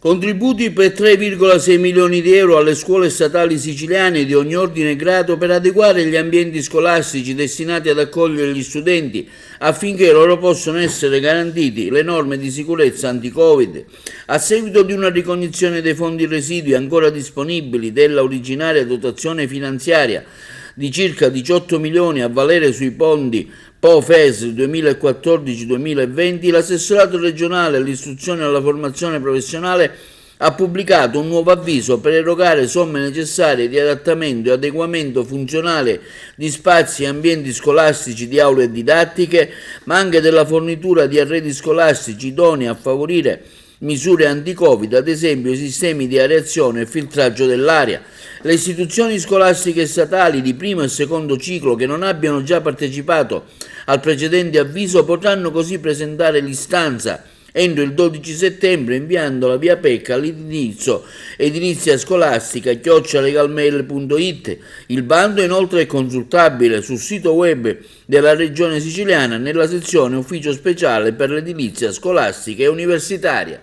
Contributi per 3,6 milioni di euro alle scuole statali siciliane di ogni ordine e grado per adeguare gli ambienti scolastici destinati ad accogliere gli studenti affinché loro possano essere garantiti le norme di sicurezza anti-Covid. A seguito di una ricognizione dei fondi residui ancora disponibili della originaria dotazione finanziaria di circa 18 milioni a valere sui fondi PO-FES 2014-2020, l'assessorato regionale all'istruzione e alla formazione professionale ha pubblicato un nuovo avviso per erogare somme necessarie di adattamento e adeguamento funzionale di spazi e ambienti scolastici di aule didattiche, ma anche della fornitura di arredi scolastici idonei a favorire misure anti-Covid, ad esempio i sistemi di areazione e filtraggio dell'aria. Le istituzioni scolastiche statali di primo e secondo ciclo che non abbiano già partecipato al precedente avviso potranno così presentare l'istanza entro il 12 settembre inviandola via PEC all'indirizzo ediliziascolastica@legalmail.it. Il bando inoltre è consultabile sul sito web della Regione Siciliana nella sezione Ufficio Speciale per l'edilizia scolastica e universitaria.